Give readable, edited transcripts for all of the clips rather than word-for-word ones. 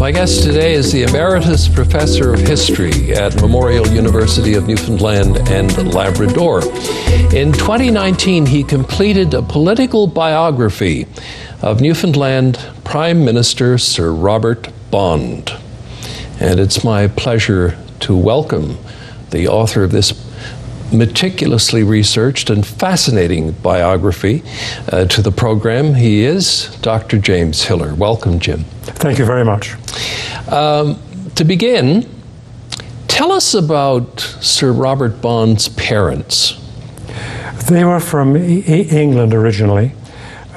My guest today is the Emeritus Professor of History at Memorial University of Newfoundland and Labrador. In 2019, he completed a political biography of Newfoundland Prime Minister Sir Robert Bond. And it's my pleasure to welcome the author of this meticulously researched and fascinating biography to the program. He is Dr. James Hiller. Welcome, Jim. Thank you very much. To begin, tell us about Sir Robert Bond's parents. They were from England originally,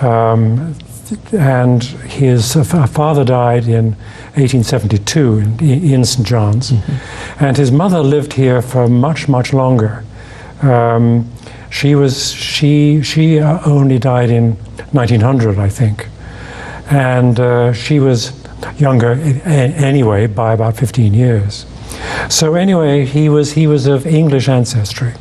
and his father died in 1872 in St. John's, and his mother lived here for much, much longer. She only died in 1900, I think, and she was younger anyway by about 15 years. So anyway, he was of English ancestry,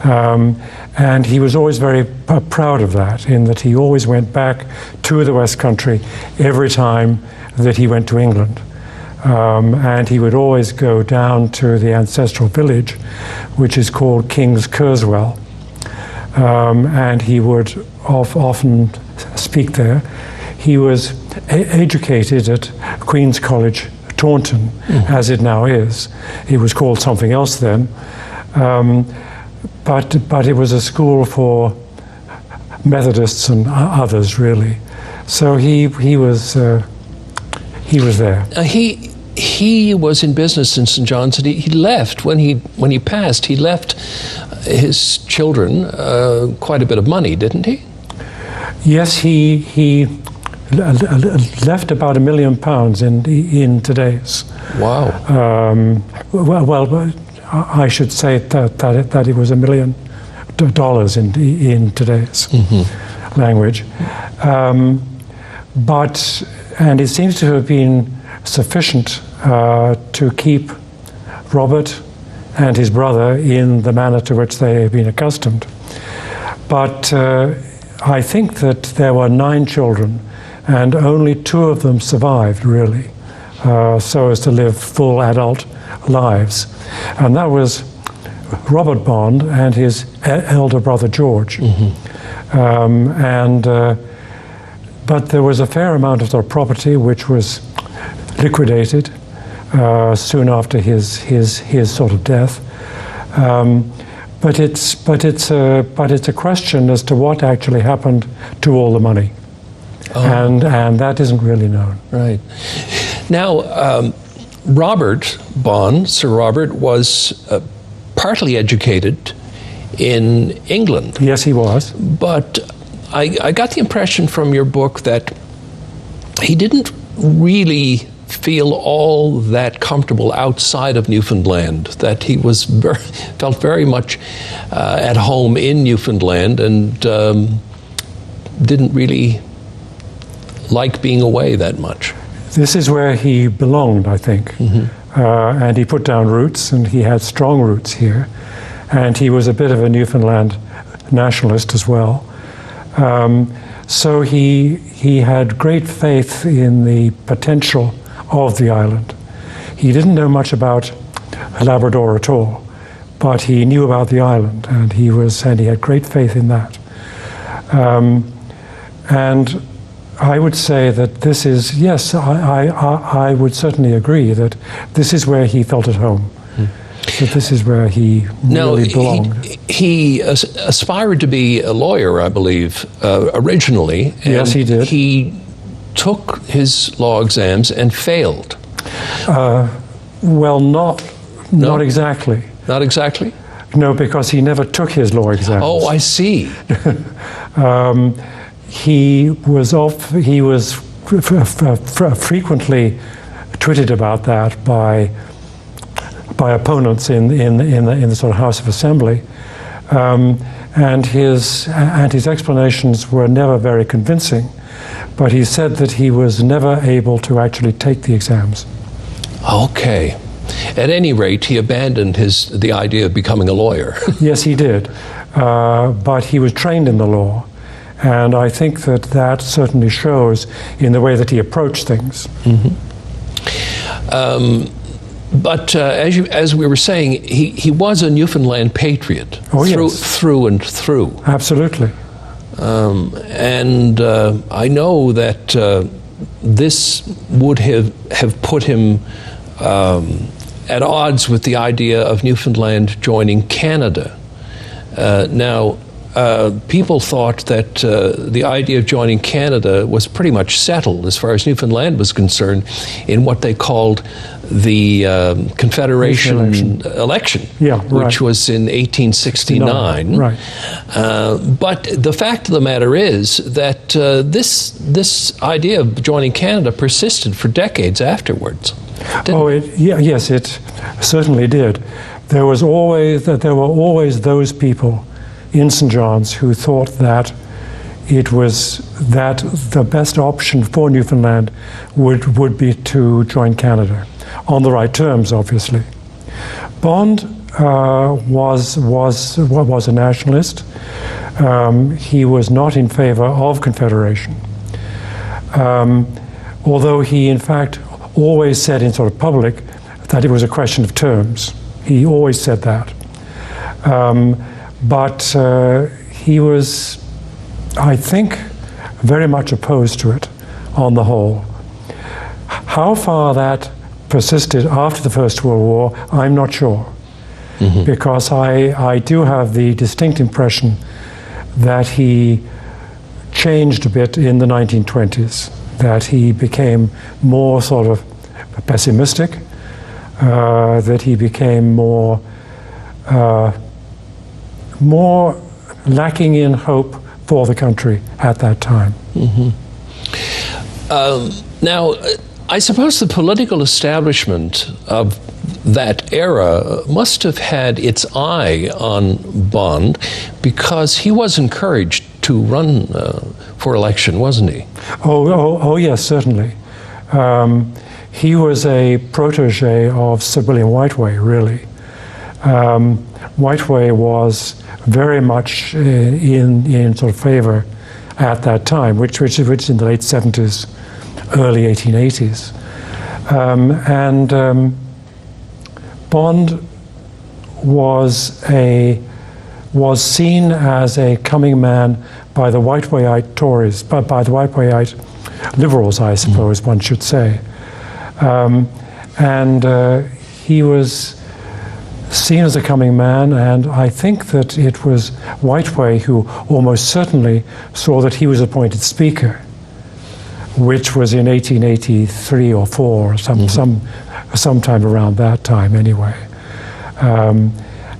and he was always very proud of that, in that he always went back to the West Country every time that he went to England. And he would always go down to the ancestral village, which is called King's Kerswell, and he would often speak there. He was educated at Queen's College, Taunton, as it now is. It was called something else then, but it was a school for Methodists and others, really. So he was there. He was in business in St. John's, and he left when he passed. He left his children quite a bit of money, didn't he? Yes, he left about £1 million in today's. Wow. Well, I should say that it was $1 million in today's language, and it seems to have been sufficient to keep Robert and his brother in the manner to which they had been accustomed. But I think that there were 9 children, and only 2 of them survived, really, so as to live full adult lives. And that was Robert Bond and his elder brother George. But there was a fair amount of their property which was liquidated soon after his sort of death. But it's a question as to what actually happened to all the money, and that isn't really known. Right. Now, Robert Bond, Sir Robert, was partly educated in England. Yes, he was. But I got the impression from your book that he didn't really feel all that comfortable outside of Newfoundland, that he was felt very much at home in Newfoundland, and didn't really like being away that much. This is where he belonged, I think. And he put down roots, and he had strong roots here. And he was a bit of a Newfoundland nationalist as well. So he had great faith in the potential of the island. He didn't know much about Labrador at all, but he knew about the island, and he had great faith in that. And I would say that this is, yes, I would certainly agree that this is where he felt at home. That this is where he really belonged. He aspired to be a lawyer, I believe, originally. Yes, he did. He took his law exams and failed. Well, not exactly. Not exactly? No, because he never took his law exams. Oh, I see. He was frequently twitted about that by opponents in the sort of House of Assembly, and his explanations were never very convincing. But he said that he was never able to actually take the exams. Okay. At any rate, he abandoned the idea of becoming a lawyer. Yes, he did. But he was trained in the law. And I think that certainly shows in the way that he approached things. But as we were saying, he was a Newfoundland patriot through and through. Absolutely. And I know that this would have put him at odds with the idea of Newfoundland joining Canada. Now, people thought that the idea of joining Canada was pretty much settled as far as Newfoundland was concerned in what they called the Confederation election, which was in 1869. Right. But the fact of the matter is that this idea of joining Canada persisted for decades afterwards. Yes, it certainly did. There were always those people in St. John's who thought that the best option for Newfoundland would be to join Canada, on the right terms, obviously. Bond was a nationalist. He was not in favor of Confederation, although he, in fact, always said in sort of public that it was a question of terms. He always said that. But he was, I think, very much opposed to it on the whole. How far that persisted after the First World War, I'm not sure. Because I do have the distinct impression that he changed a bit in the 1920s, that he became more sort of pessimistic, that he became more lacking in hope for the country at that time. Now, I suppose the political establishment of that era must have had its eye on Bond, because he was encouraged to run for election, wasn't he? Oh yes, certainly. He was a protege of Sir William Whiteway, really. Whiteway was very much in sort of favor at that time, which in the late 70s, early 1880s. Bond was seen as a coming man by the Whitewayite Tories, by the Whitewayite liberals, I suppose one should say. He was seen as a coming man, and I think that it was Whiteway who almost certainly saw that he was appointed Speaker, which was in 1883 or 4, sometime around that time anyway.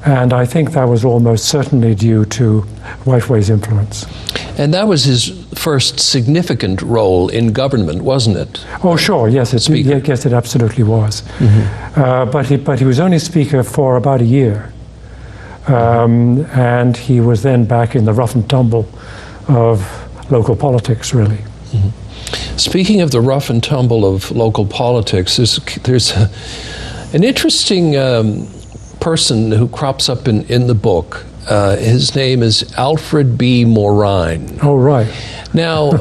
And I think that was almost certainly due to Whiteway's influence. And that was his first significant role in government, wasn't it? Oh, sure, yes, it absolutely was. But he was only Speaker for about a year. And he was then back in the rough and tumble of local politics, really. Speaking of the rough and tumble of local politics, there's an interesting person who crops up in the book. His name is Alfred B Morse. Oh, right. Now,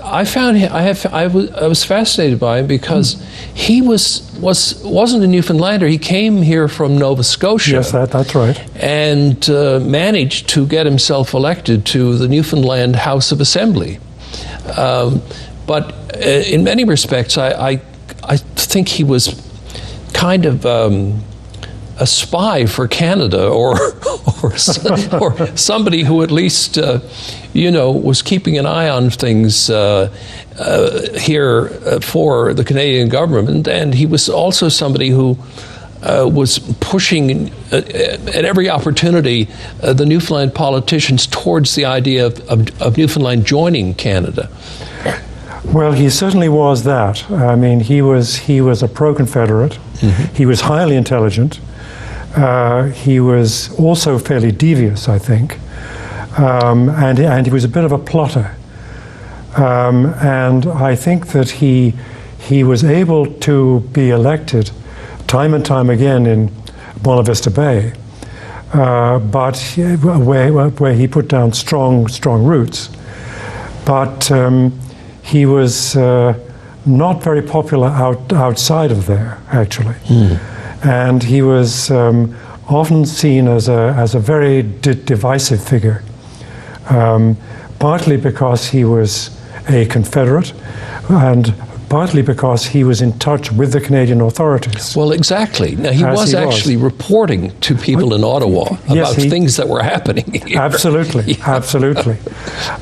I was fascinated by him because he wasn't a Newfoundlander. He came here from Nova Scotia. Yes, that's right. And managed to get himself elected to the Newfoundland House of Assembly. But in many respects, I think he was kind of a spy for Canada, or somebody who at least was keeping an eye on things here for the Canadian government, and he was also somebody who was pushing at every opportunity the Newfoundland politicians towards the idea of Newfoundland joining Canada. Well, he certainly was that. I mean, he was a pro-Confederate. He was highly intelligent. He was also fairly devious, I think, and he was a bit of a plotter. And I think that he was able to be elected time and time again in Buena Vista Bay, but where he put down strong roots. But he was not very popular outside of there, actually. And he was often seen as a very divisive figure, partly because he was a Confederate, and partly because he was in touch with the Canadian authorities. Well, exactly. Now, he was actually reporting to people in Ottawa about things that were happening here. Absolutely, absolutely.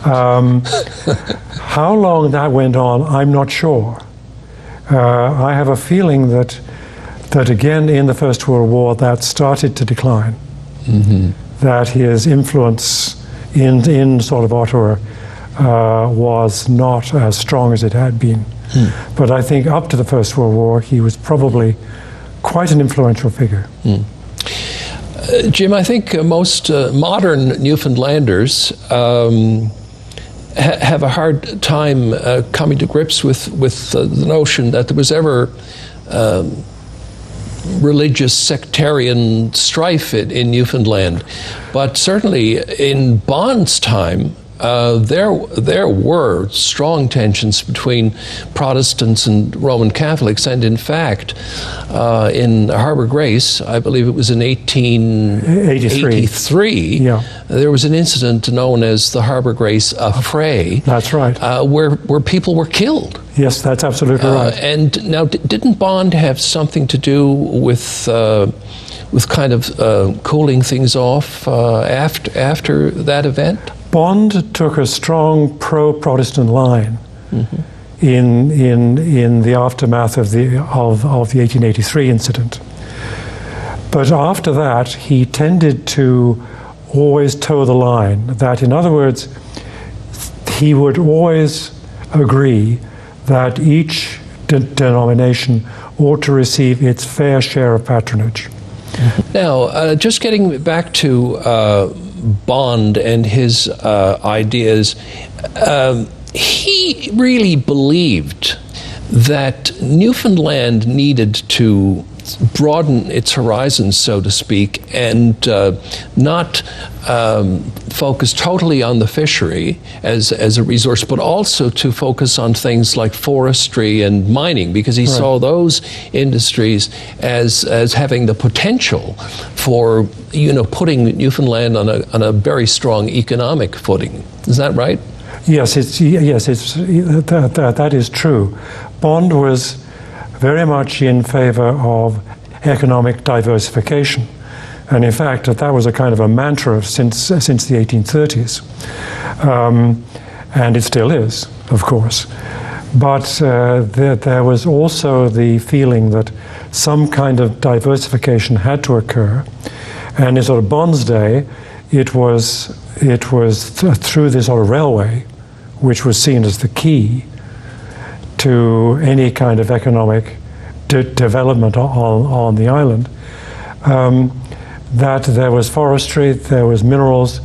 How long that went on, I'm not sure. I have a feeling that again in the First World War that started to decline. That his influence in sort of Ottawa was not as strong as it had been. But I think up to the First World War, he was probably quite an influential figure. Jim, I think most modern Newfoundlanders have a hard time coming to grips with the notion that there was ever religious sectarian strife in Newfoundland. But certainly in Bond's time, there were strong tensions between Protestants and Roman Catholics, and in fact, in Harbour Grace, I believe it was in 1883, there was an incident known as the Harbour Grace Affray. That's right. Where people were killed. Yes, that's absolutely right. And now, didn't Bond have something to do with kind of cooling things off after that event? Bond took a strong pro-Protestant line in the aftermath of the 1883 incident. But after that, he tended to always toe the line. That, in other words, he would always agree that each denomination ought to receive its fair share of patronage. Now, just getting back to Bond and his ideas, he really believed that Newfoundland needed to broaden its horizons, so to speak, and not focus totally on the fishery as a resource, but also to focus on things like forestry and mining, because he saw those industries as having the potential for putting Newfoundland on a very strong economic footing. Is that right? Yes, that is true. Bond was very much in favor of economic diversification. And in fact, that was a kind of a mantra since the 1830s. And it still is, of course. But there was also the feeling that some kind of diversification had to occur. And in sort of Bond's day, it was through this sort of railway, which was seen as the key to any kind of economic development on the island, that there was forestry, there was minerals,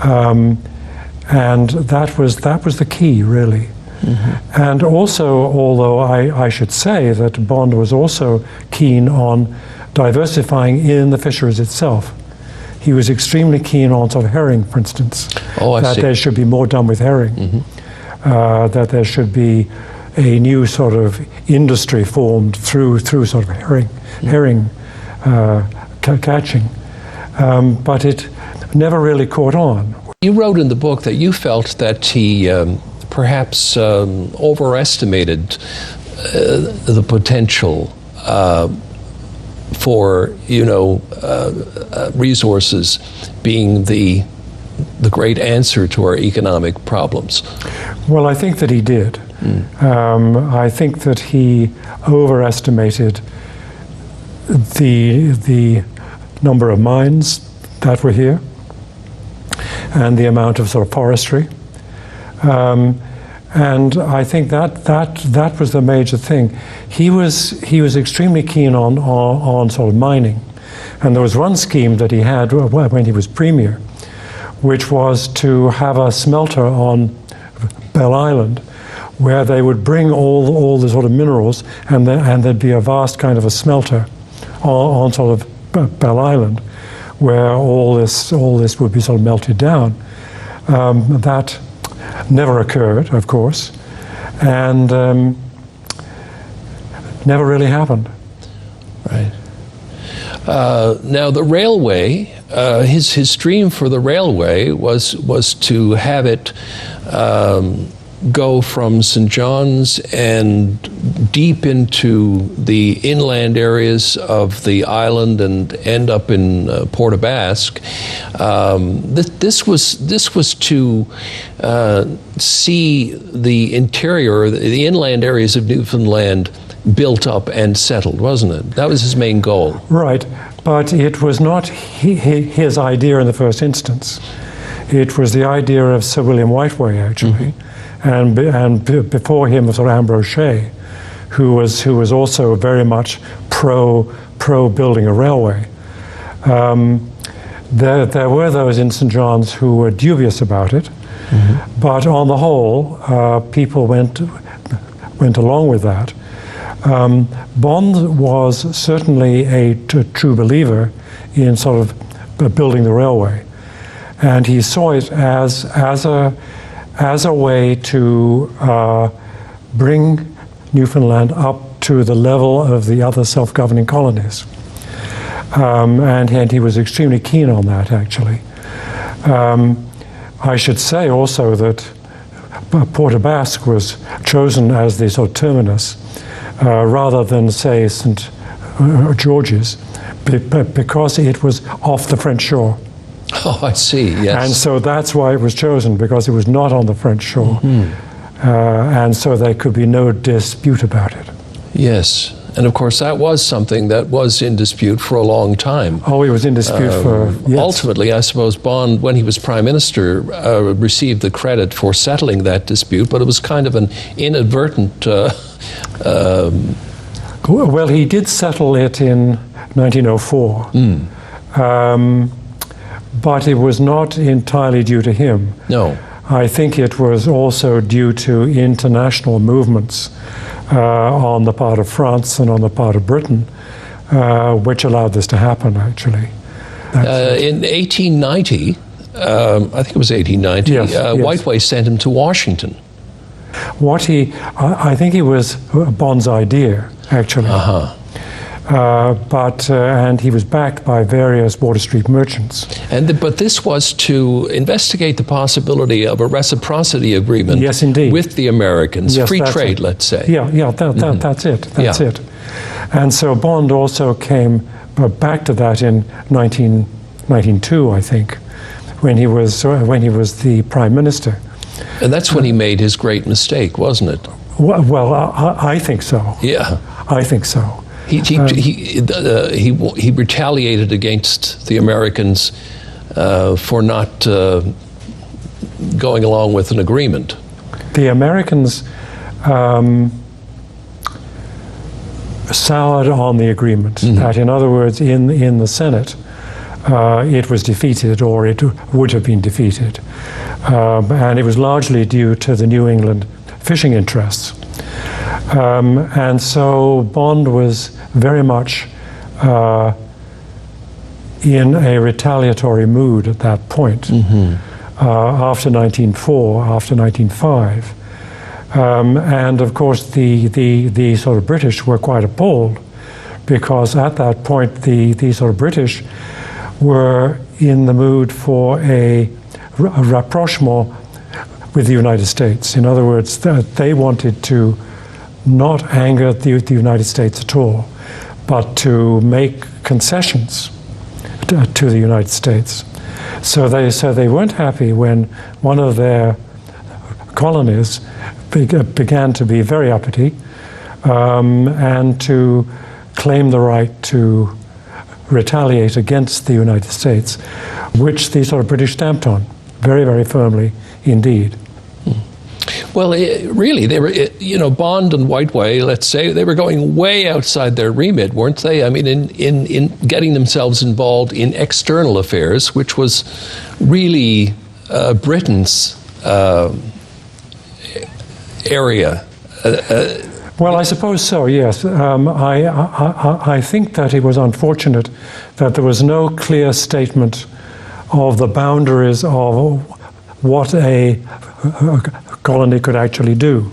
and that was the key, really. And also, although I should say that Bond was also keen on diversifying in the fisheries itself. He was extremely keen on sort of herring, for instance. That there should be more done with herring. That there should be a new sort of industry formed through sort of herring catching. But it never really caught on. You wrote in the book that you felt that he perhaps overestimated the potential for resources being the great answer to our economic problems. Well, I think that he did. I think that he overestimated the number of mines that were here and the amount of sort of forestry. And I think that was the major thing. He was extremely keen on sort of mining. And there was one scheme that he had when he was Premier, which was to have a smelter on Bell Island, where they would bring all the sort of minerals, and there'd be a vast kind of a smelter on sort of Bell Island, where all this would be sort of melted down. That never occurred, of course, and never really happened. Right. Now the railway, his dream for the railway was to have it go from St. John's and deep into the inland areas of the island and end up in Port aux Basques. This was to see the interior, the inland areas of Newfoundland built up and settled, wasn't it? That was his main goal. Right, but it was not his idea in the first instance. It was the idea of Sir William Whiteway, actually, and before him was Ambrose Shea, who was also very much pro building a railway. There were those in St. John's who were dubious about it, but on the whole, people went along with that. Bond was certainly a true believer in sort of building the railway, and he saw it as a way to bring Newfoundland up to the level of the other self-governing colonies, and he was extremely keen on that, actually. I should say also that Port aux Basques was chosen as the sort of terminus rather than, say, St. George's, because it was off the French shore. Oh, I see, yes. And so that's why it was chosen, because it was not on the French shore. And so there could be no dispute about it. Yes, and of course that was something that was in dispute for a long time. Oh, it was in dispute for, yes. Ultimately, I suppose Bond, when he was Prime Minister, received the credit for settling that dispute, but it was kind of an inadvertent... well, he did settle it in 1904, but it was not entirely due to him. No. I think it was also due to international movements on the part of France and on the part of Britain, which allowed this to happen, actually. In 1890, I think it was 1890, yes, yes. Whiteway sent him to Washington. I think it was Bond's idea, actually. And he was backed by various Water Street merchants. But this was to investigate the possibility of a reciprocity agreement, yes, indeed, with the Americans, yes, free trade, it. Let's say. That's it. That's it. And so Bond also came back to that in 1902, I think, when he was the Prime Minister. And that's when he made his great mistake, wasn't it? Well, I think so. Yeah, I think so. He retaliated against the Americans for not going along with an agreement. The Americans soured on the agreement. That, in other words, in the Senate, it was defeated, or it would have been defeated, and it was largely due to the New England fishing interests. And so Bond was very much in a retaliatory mood at that point, after 1904, after 1905. And of course the sort of British were quite appalled, because at that point the sort of British were in the mood for a rapprochement with the United States. In other words, they wanted to not anger the United States at all, but to make concessions to the United States. So they weren't happy when one of their colonies began to be very uppity and to claim the right to retaliate against the United States, which the sort of British stamped on very, very firmly indeed. Well, really, they were, Bond and Whiteway, let's say, they were going way outside their remit, weren't they? I mean, in getting themselves involved in external affairs, which was really Britain's area. Well, I suppose so, yes. I think that it was unfortunate that there was no clear statement of the boundaries of what a colony could actually do.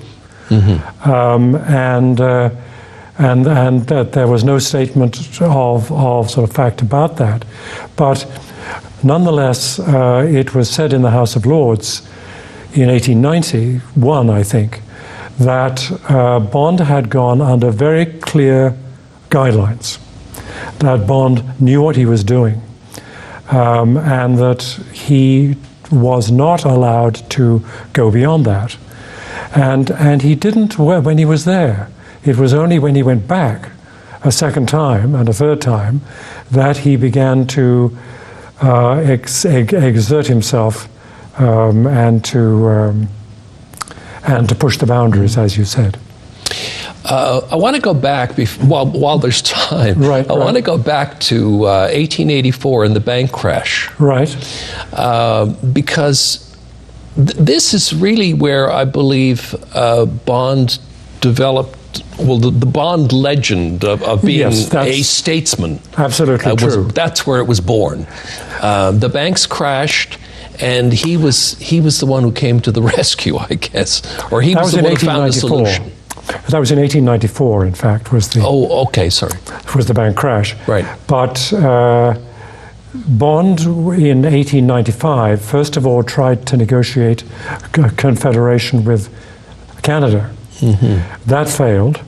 and that there was no statement of sort of fact about that. But nonetheless, it was said in the House of Lords in 1891, I think, that Bond had gone under very clear guidelines, that Bond knew what he was doing, and that he was not allowed to go beyond that. And he didn't when he was there. It was only when he went back a second time and a third time that he began to exert himself and to push the boundaries, as you said. I want to go back, while there's time, I want to go back to 1884 and the bank crash. Right. Because this is really where I believe Bond developed, well, the Bond legend of being a statesman. Absolutely true. That's where it was born. The banks crashed, and he was the one who came to the rescue, I guess, or he was the one who found the solution. That was in 1894, in fact, was the... Oh, okay, sorry. Was the bank crash. Right. But Bond, in 1895, first of all tried to negotiate a confederation with Canada. Mm-hmm. That failed.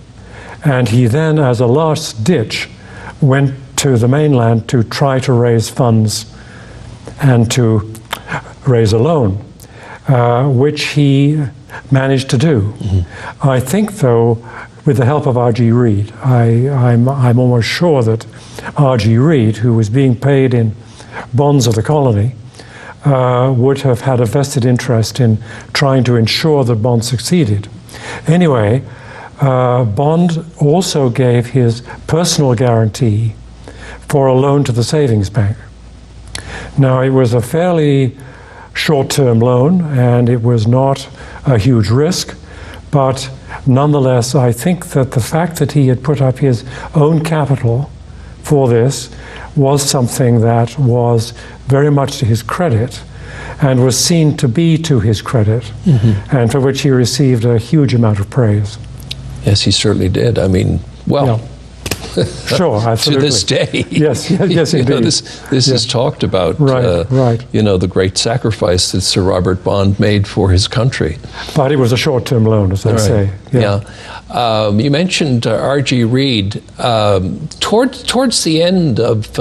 And he then, as a last ditch, went to the mainland to try to raise funds and to raise a loan, which he managed to do. Mm-hmm. I think, though, with the help of R.G. Reid, I'm almost sure that R.G. Reid, who was being paid in bonds of the colony, would have had a vested interest in trying to ensure that Bond succeeded. Anyway, Bond also gave his personal guarantee for a loan to the savings bank. Now, it was a fairly short-term loan, and it was not a huge risk, but nonetheless, I think that the fact that he had put up his own capital for this was something that was very much to his credit and was seen to be to his credit, mm-hmm. and for which he received a huge amount of praise. Yes, he certainly did. I mean, well... Yeah. Sure, absolutely. To this day. Yes, indeed. This is talked about, right. The great sacrifice that Sir Robert Bond made for his country. But it was a short-term loan, as I say. Yeah. You mentioned R.G. Reid. Towards the end of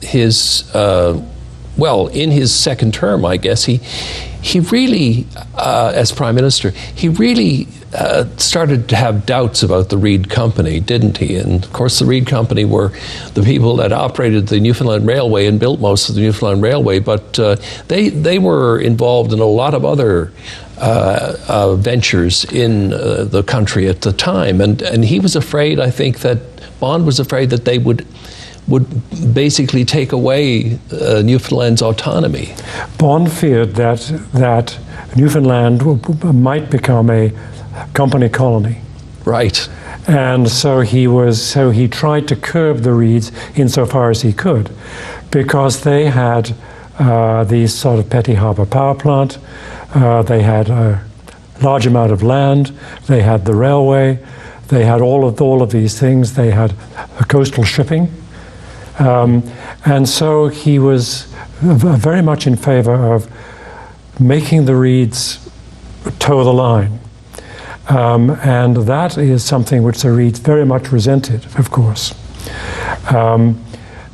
his, in his second term, I guess, he really, as Prime Minister, he really started to have doubts about the Reid Company, didn't he? And of course, the Reid Company were the people that operated the Newfoundland Railway and built most of the Newfoundland Railway, but they were involved in a lot of other ventures in the country at the time, and he was afraid, I think, that Bond was afraid that they would basically take away Newfoundland's autonomy. Bond feared that Newfoundland might become a company colony. Right. And so he tried to curb the Reids insofar as he could, because they had these sort of petty harbour power plant, they had a large amount of land, they had the railway, they had all of these things, they had coastal shipping. And so he was very much in favor of making the Reids toe the line. And that is something which the Reids very much resented, of course.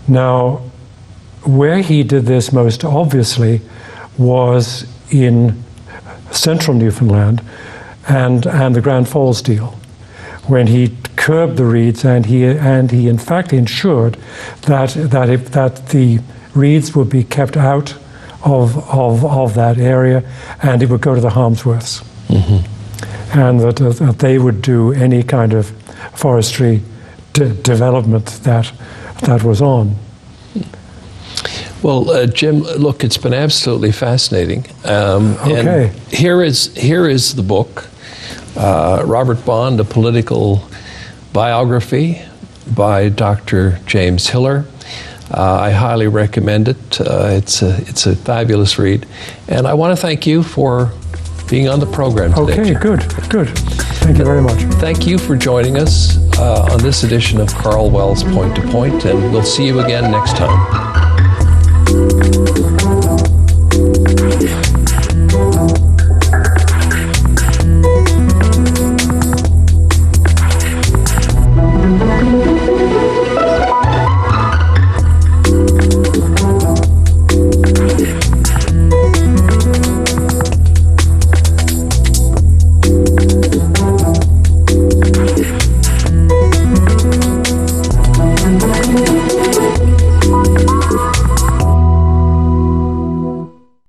Now, where he did this most obviously was in central Newfoundland and the Grand Falls deal, when he curbed the Reids, and he in fact ensured that the Reids would be kept out of that area, and it would go to the Harmsworths, mm-hmm. and that they would do any kind of forestry development that was on. Well, Jim, look, it's been absolutely fascinating. Okay. And here is the book, Robert Bond, A Political Biography by Dr. James Hiller. I highly recommend it. It's a fabulous read. And I want to thank you for being on the program today. Okay, good. Thank you very much. Thank you for joining us on this edition of Karl Wells Point to Point, and we'll see you again next time.